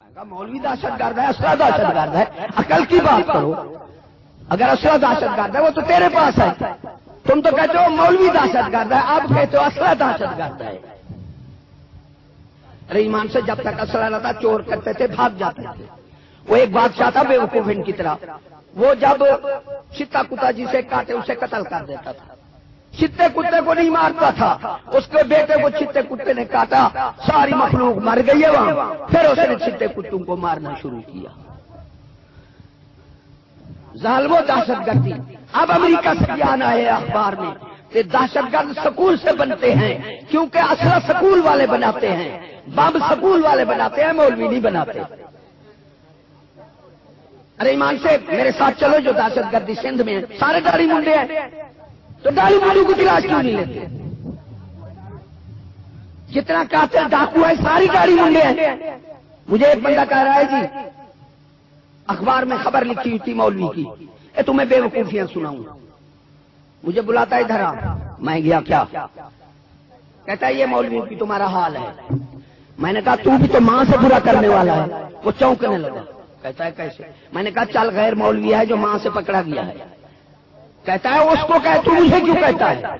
مولوی دہشت گرد ہے، اسرا دہشت گرد ہے، عقل کی بات کرو۔ اگر اسرا دہشت گرد ہے وہ تو تیرے پاس ہے، تم تو کہتے ہو مولوی دہشت گرد ہے، آپ کہتے ہو اسرا دہشت گرد ہے۔ ارے ایمان سے جب تک اسرا رہتا چور کرتے تھے، بھاگ جاتے تھے۔ وہ ایک بادشاہ تھا بے وقوف ان کی طرح، وہ جب چتا کتا جسے کاٹے اسے قتل کر دیتا تھا، چتے کتے کو نہیں مارتا تھا، اس کے بیٹے کو چتے کتے نے کاٹا، ساری مخلوق مر گئی ہے وہاں، پھر اس نے چتے کتوں کو مارنا شروع کیا۔ ظالم و دہشت گردی۔ اب امریکہ سے بیان آئے اخبار میں کہ دہشت گرد سکول سے بنتے ہیں، کیونکہ اسلحہ سکول والے بناتے ہیں، بم سکول والے بناتے ہیں، مولوی نہیں بناتے۔ ارے ایمان سے میرے ساتھ چلو، جو دہشت گردی سندھ میں سارے داڑھی منڈے ہیں، تو داڑھی منڈوں کو تلاش کیوں نہیں لیتے؟ جتنا قاتل ڈاکو ہے ساری داڑھی منڈے ہیں۔ مجھے ایک بندہ کہہ رہا ہے جی اخبار میں خبر لکھی ہوئی تھی مولوی کی، اے تمہیں بے وقوفیاں سناؤں، مجھے بلاتا ہے ادھر آ، میں گیا، کیا کہتا ہے یہ مولوی کی تمہارا حال ہے۔ میں نے کہا تو بھی تو ماں سے برا کرنے والا ہے۔ وہ چونکنے لگا، کہتا ہے کیسے؟ میں نے کہا چل غیر مولوی ہے جو ماں سے پکڑا گیا ہے۔ کہتا ہے اس کو کہ تو مجھے کیوں کہتا ہے؟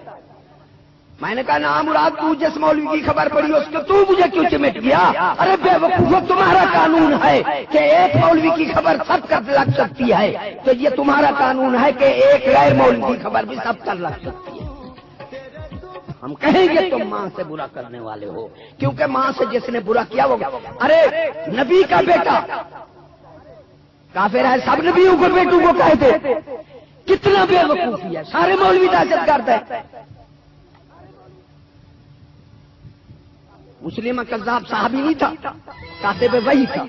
میں نے کہا نام مراد تو جس مولوی کی خبر پڑی اس کو تو مجھے کیوں چمٹ گیا؟ ارے بے وقوفو، تمہارا قانون ہے کہ ایک مولوی کی خبر سب کر لگ سکتی ہے، تو یہ تمہارا قانون ہے کہ ایک غیر مولوی کی خبر بھی سب کر لگ سکتی ہے۔ ہم کہیں گے تم ماں سے برا کرنے والے ہو، کیونکہ ماں سے جس نے برا کیا وہ، ارے نبی کا بیٹا کافر ہے، سب نبیوں کو بیٹوں کو کہتے، کتنا بے وقوفی ہے، سارے مولوی دہشت گرد ہے۔ مسلم کذاب صحابی نہیں تھا، کاتب وحی تھا،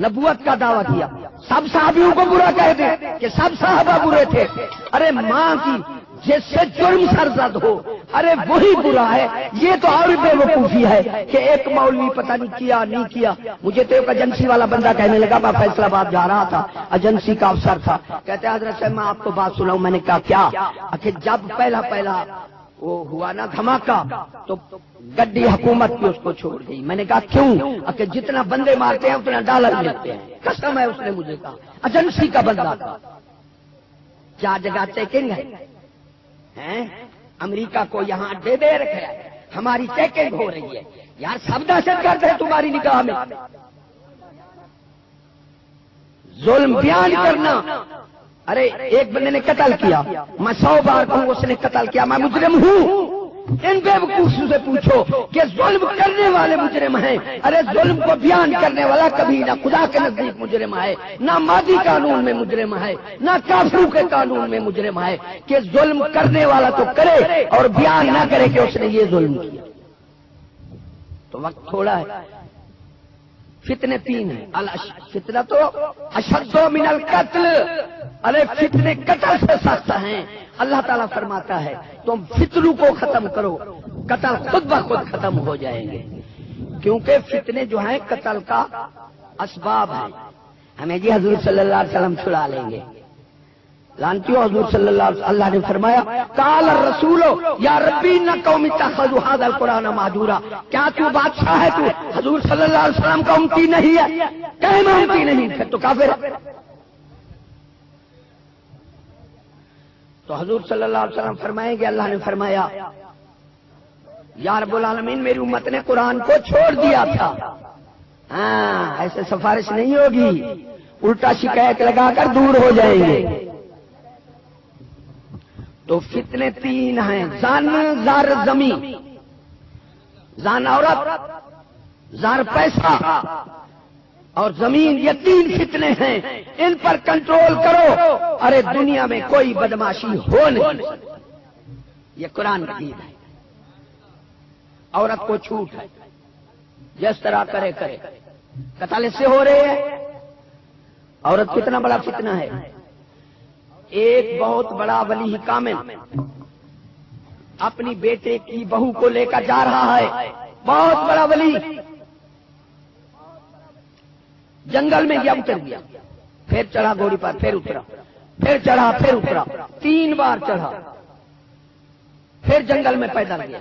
نبوت کا دعویٰ کیا، سب صحابیوں کو برا کہہ دے کہ سب صحابہ برے تھے۔ ارے ماں کی جس سے جرم سرزد ہو، ارے وہی برا ہے۔ یہ تو اور بے وقوفی ہے کہ ایک مولوی پتہ نہیں کیا نہیں کیا۔ مجھے تو ایک ایجنسی والا بندہ کہنے لگا، میں فیصل آباد جا رہا تھا، ایجنسی کا افسر تھا، کہتے ہیں حضرت صاحب میں آپ کو بات سناؤں۔ میں نے کہا کیا؟ کہ جب پہلا وہ ہوا نا دھماکہ تو گڈی حکومت کی اس کو چھوڑ گئی۔ میں نے کہا کیوں؟ کہ جتنا بندے مارتے ہیں اتنا ڈالر ملتے ہیں۔ قسم ہے، اس نے مجھے کہا، ایجنسی کا بندہ تھا۔ کیا جگہ چیکنگ ہے؟ امریکہ کو یہاں اڈے دے رکھا ہے، ہماری چیکنگ ہو رہی ہے۔ یار سب دہشت گرد ہے تمہاری نگاہ میں۔ ظلم بیان کرنا، ارے ایک بندے نے قتل کیا، میں 100 بار کہوں اس نے قتل کیا، میں مجرم ہوں۔ ان بے وقوفوں سے پوچھو کہ ظلم کرنے والے مجرم ہیں۔ ارے ظلم کو بیان کرنے والا کبھی نہ خدا کے نزدیک مجرم ہے، نہ مادی قانون میں مجرم ہے، نہ کافروں کے قانون میں مجرم ہے، کہ ظلم کرنے والا تو کرے اور بیان نہ کرے کہ اس نے یہ ظلم کیا۔ تو وقت تھوڑا ہے، فتنے 3 ہیں۔ فتنہ تو اشد من القتل، ارے فتنے قتل سے سخت ہیں۔ اللہ تعالیٰ فرماتا ہے تم فتنوں کو ختم کرو، قتل خود بخود ختم ہو جائیں گے، کیونکہ فتنے جو ہیں قتل کا اسباب ہیں۔ ہمیں جی حضور صلی اللہ علیہ وسلم چھڑا لیں گے، لانتیو حضور صلی اللہ علیہ وسلم، اللہ نے فرمایا قال الرسول یا ربی ان قوم اتخذوا هذا القرآن مہجورا، کیا تو بادشاہ ہے؟ تو حضور صلی اللہ علیہ وسلم کا امتی نہیں ہے؟ کہیں میں امتی نہیں، پھر تو کافر ہے۔ تو حضور صلی اللہ علیہ وسلم فرمائیں گے اللہ نے فرمایا یا رب العالمین میری امت نے قرآن کو چھوڑ دیا تھا۔ ہاں ایسے سفارش نہیں ہوگی، الٹا شکایت لگا کر دور ہو جائیں گے۔ تو فتنے 3 ہیں، زن، زر، زمین۔ زن عورت، زر پیسہ اور زمین، یہ 3 فتنے ہیں، ان پر کنٹرول کرو۔ ارے دنیا میں کوئی بدماشی ہو نہیں، یہ قرآن کی دین ہے۔ عورت کو چھوٹ ہے، جس طرح کرے کرے، قتل اس سے ہو رہے ہیں۔ عورت کتنا بڑا فتنہ ہے۔ ایک بہت بڑا ولی کامل اپنی بیٹے کی بہو کو لے کر جا رہا ہے، بہت بڑا ولی، جنگل میں گیا، اتر گیا، پھر چڑھا گھوڑی پر، پھر اترا، پھر چڑھا، پھر اترا، 3 بار چڑھا، پھر جنگل میں پیدل گیا،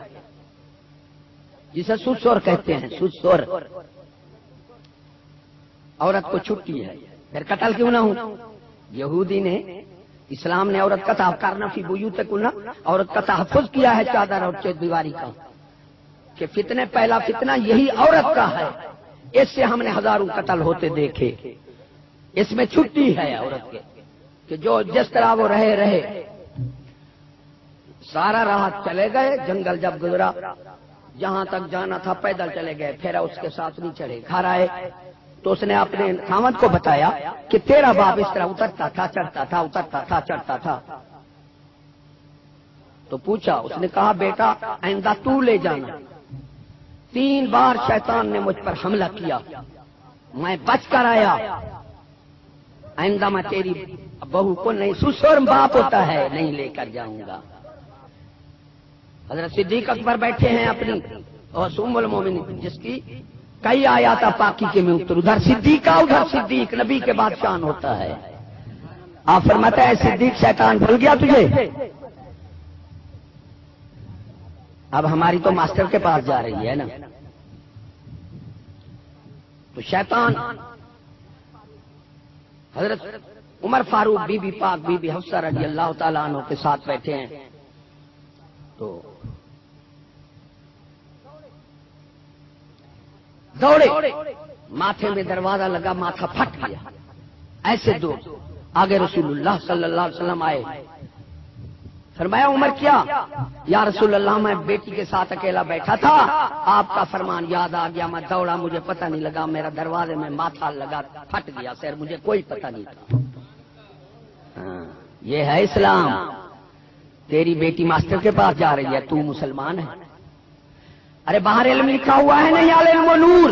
جسے سسور کہتے ہیں، سسور۔ عورت کو چھٹی ہے، پھر قتل کیوں نہ ہوں؟ یہودی نے، اسلام نے عورت کا کرنا فی بیوتکن، عورت کا تحفظ کیا ہے چادر اور دیواری کا، کہ فتنے پہلا فتنہ یہی عورت کا ہے، اس سے ہم نے ہزاروں قتل ہوتے دیکھے، اس میں چھٹی ہے عورت کے کہ جو جس طرح وہ رہے۔ سارا رات چلے گئے، جنگل جب گزرا جہاں تک جانا تھا پیدل چلے گئے، پھر اس کے ساتھ نہیں چڑھے، گھر آئے تو اس نے اپنے خاوند کو بتایا کہ تیرا باپ اس طرح اترتا تھا، چڑھتا تھا، اترتا تھا، چڑھتا تھا۔ تو پوچھا، اس نے کہا بیٹا آئندہ تو لے جانا، 3 بار شیطان نے مجھ پر حملہ کیا، میں بچ کر آیا، آئندہ میں تیری بہو کو نہیں، سسر باپ ہوتا ہے، نہیں لے کر جاؤں گا۔ حضرت صدیق اکبر بیٹھے ہیں اپنی اور ام المومنین جس کی کئی آیات پاکی کے میں ادھر صدیقہ ادھر صدیق، نبی کے بعد شان ہوتا ہے۔ آپ فرماتے ہیں صدیق شیطان بھول گیا تجھے؟ اب ہماری تو ماسٹر کے پاس جا رہی ہے نا، تو شیطان حضرت عمر فاروق، بی بی پاک، بی بی حفصہ رضی اللہ تعالیٰ عنہ کے ساتھ بیٹھے ہیں، تو دوڑے، ماتھے میں دروازہ لگا، ماتھا پھٹ گیا، ایسے دو آگے رسول اللہ صلی اللہ علیہ وسلم آئے، فرمایا عمر کیا؟ یا رسول اللہ میں بیٹی کے ساتھ اکیلا بیٹھا تھا، آپ کا فرمان یاد آ گیا، میں دوڑا، مجھے پتہ نہیں لگا، میرا دروازے میں ماتھا لگا، پھٹ گیا سر، مجھے کوئی پتہ نہیں تھا۔ ہاں یہ ہے اسلام، تیری بیٹی ماسٹر کے پاس جا رہی ہے، تو مسلمان ہے۔ ارے باہر علم لکھا ہوا ہے نہیں، علم و نور،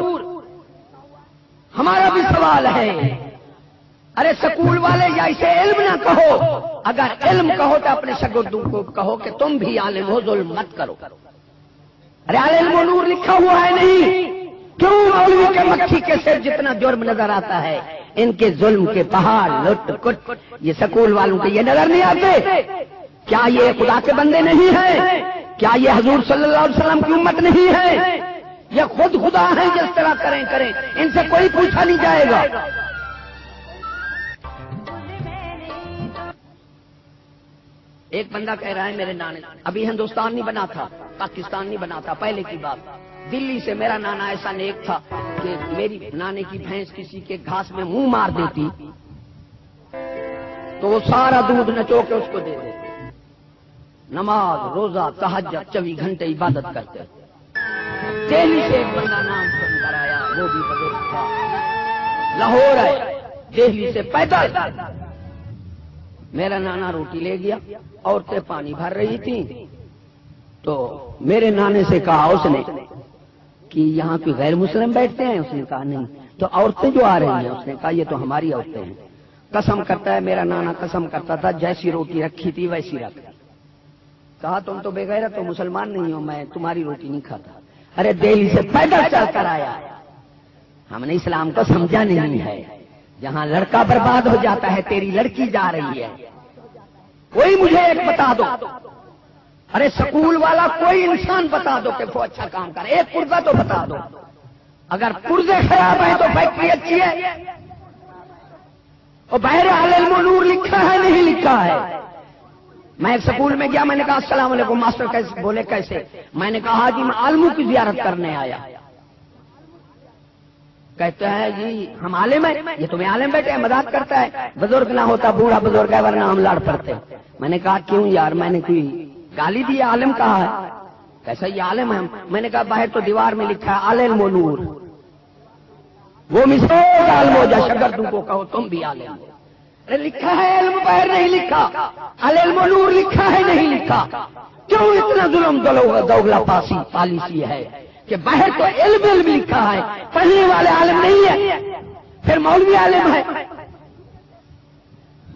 ہمارا بھی سوال ہے۔ ارے سکول والے یا اسے علم نہ کہو، اگر علم کہو تو اپنے شاگردوں کو کہو کہ تم بھی عالم ہو، ظلم مت کرو۔ ارے علم و نور لکھا ہوا ہے نہیں، کیوں مولوی کے مکھی کے سر جتنا جرم نظر آتا ہے، ان کے ظلم کے پہاڑ لٹ کٹ یہ سکول والوں کے یہ نظر نہیں آتے؟ کیا یہ خدا کے بندے نہیں ہیں؟ کیا یہ حضور صلی اللہ علیہ وسلم کی امت نہیں ہے؟ یہ خود خدا ہیں، جس طرح کریں ان سے کوئی پوچھا نہیں جائے گا۔ ایک بندہ کہہ رہا ہے میرے نانے، ابھی ہندوستان نہیں بنا تھا، پاکستان نہیں بنا تھا، پہلے کی بات، دلی سے میرا نانا ایسا نیک تھا کہ میری نانے کی بھینس کسی کے گھاس میں منہ مار دیتی تو وہ سارا دودھ نچو کے اس کو دے دیتے، نماز روزہ تہجد 24 گھنٹے عبادت کرتے۔ دہلی سے ایک بندہ نام سن کر آیا، وہ بھی بزرگ تھا، لاہور ہے، دہلی سے پیدل، میرا نانا روٹی لے گیا، عورتیں پانی بھر رہی تھیں، تو میرے نانے سے کہا اس نے کہ یہاں کوئی غیر مسلم بیٹھتے ہیں؟ اس نے کہا نہیں۔ تو عورتیں جو آ رہی ہیں؟ اس نے کہا یہ تو ہماری عورتیں ہیں۔ قسم کرتا ہے میرا نانا، قسم کرتا تھا جیسی روٹی رکھی تھی ویسی رکھ دی۔ کہا تم تو بے غیرت ہو، مسلمان نہیں ہو، میں تمہاری روٹی نہیں کھاتا۔ ارے دہلی سے پیدل چل کر آیا، ہم نے اسلام کو سمجھا نہیں ہے۔ جہاں لڑکا برباد ہو جاتا ہے تیری لڑکی جا رہی ہے۔ کوئی مجھے ایک بتا دو، ارے سکول والا کوئی انسان بتا دو کہ وہ اچھا کام کرے، ایک پرزہ تو بتا دو۔ اگر پرزے خراب ہیں تو فیکٹری اچھی ہے؟ اور بہر علم و نور لکھا ہے نہیں لکھا ہے؟ میں ایک سکول میں گیا، میں نے کہا السلام علیکم ماسٹر، کیسے؟ بولے کیسے؟ میں نے کہا جی میں عالموں کی زیارت کرنے آیا۔ کہتے ہیں جی ہم عالم ہیں، یہ تمہیں عالم بیٹے مدد کرتا ہے، بزرگ نہ ہوتا بوڑھا بزرگ ہے ورنہ ہم لڑ پڑتے۔ میں نے کہا کیوں یار، میں نے کوئی گالی دی؟ عالم کہا ہے، کیسا یہ عالم ہے؟ میں نے کہا باہر تو دیوار میں لکھا ہے علم و نور، وہ مثال عالم ہو جا، شاگردوں کو کہو تم بھی عالم ہو۔ لکھا ہے علم، باہر نہیں لکھا، علم و نور لکھا ہے نہیں لکھا، کیوں اتنا ظلم دوگلا پالیسی ہے کہ باہر تو علم لکھا ہے، پڑھنے والے عالم نہیں ہے، پھر مولوی عالم ہے؟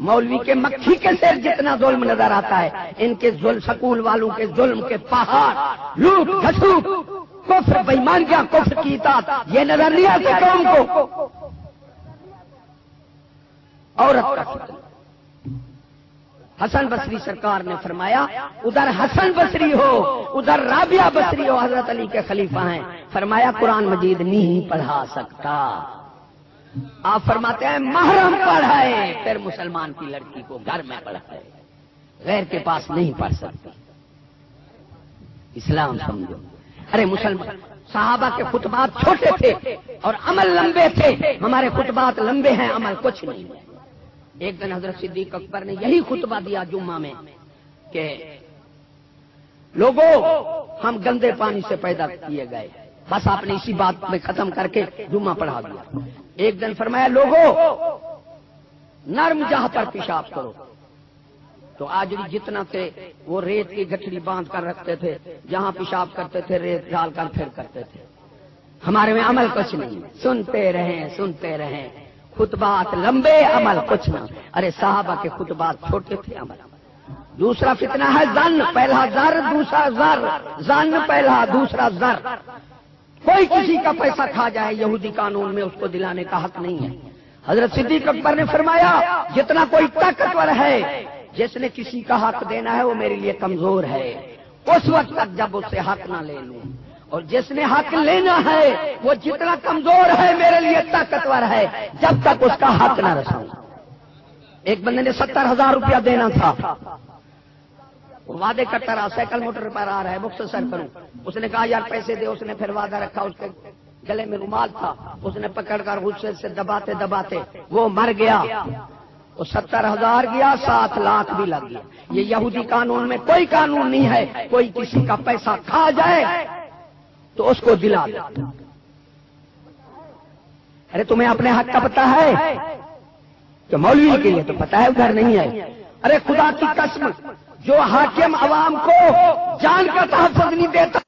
مولوی کے مکھی کے سر جتنا ظلم نظر آتا ہے، ان کے ظلم، سکول والوں کے ظلم کے پہاڑ، لوٹ گھسوٹ، کفر بےایمانیاں، کفر کی اطاعت، یہ نظر نہیں آتے قوم کو؟ عورت کا فتنہ، حسن بصری سرکار نے فرمایا ادھر حسن بصری ہو ادھر رابعہ بصری ہو، حضرت علی کے خلیفہ ہیں، فرمایا قرآن مجید نہیں پڑھا سکتا، آپ فرماتے ہیں محرم پڑھائے پھر مسلمان کی لڑکی کو گھر میں پڑھائے، غیر کے پاس نہیں پڑھ سکتی۔ اسلام سمجھو۔ ارے مسلمان صحابہ کے خطبات چھوٹے تھے اور عمل لمبے تھے، ہمارے خطبات لمبے ہیں، عمل کچھ نہیں ہے۔ ایک دن حضرت صدیق اکبر نے یہی خطبہ دیا جمعہ میں کہ لوگوں ہم گندے پانی سے پیدا کیے گئے، بس آپ نے اسی بات میں ختم کر کے جمعہ پڑھا دیا۔ ایک دن فرمایا لوگوں نرم جہاں پر پیشاب کرو، تو آج جتنا تھے وہ ریت کی گٹھڑی باندھ کر رکھتے تھے، جہاں پیشاب کرتے تھے ریت ڈال کر پھر کرتے تھے۔ ہمارے میں عمل کچھ نہیں، سنتے رہیں خطبات لمبے عمل کچھ نہ۔ ارے صحابہ کے خطبات چھوٹے تھے، عمل۔ دوسرا فتنہ ہے زن، پہلا زر دوسرا زر، زن پہلا دوسرا زر۔ کوئی کسی کا پیسہ کھا جائے یہودی قانون میں اس کو دلانے کا حق نہیں ہے۔ حضرت صدیق اکبر نے فرمایا جتنا کوئی طاقتور ہے جس نے کسی کا حق دینا ہے وہ میرے لیے کمزور ہے، اس وقت تک جب اس سے حق نہ لے لوں، اور جس نے حق لینا ہے وہ جتنا کمزور ہے میرے لیے طاقتور ہے جب تک اس کا حق نہ رساؤں۔ ایک بندے نے 70,000 روپیہ دینا تھا، وعدے کرتا رہا، سائیکل موٹر پر آ رہا ہے، مختصر کروں، اس نے کہا یار پیسے دے، اس نے پھر وعدہ رکھا، اس کے گلے میں رومال تھا، اس نے پکڑ کر غصے سے دباتے دباتے وہ مر گیا۔ وہ 70,000 گیا، 7 لاکھ بھی لگ گیا۔ یہ یہودی قانون میں کوئی قانون نہیں ہے کوئی کسی کا پیسہ کھا جائے تو اس کو دلا دے۔ ارے تمہیں اپنے حق کا پتہ ہے کہ مولوی کے لیے تو پتہ ہے ادھر نہیں ہے۔ ارے خدا کی قسم جو حاکم عوام کو جان کا تحفظ نہیں دیتا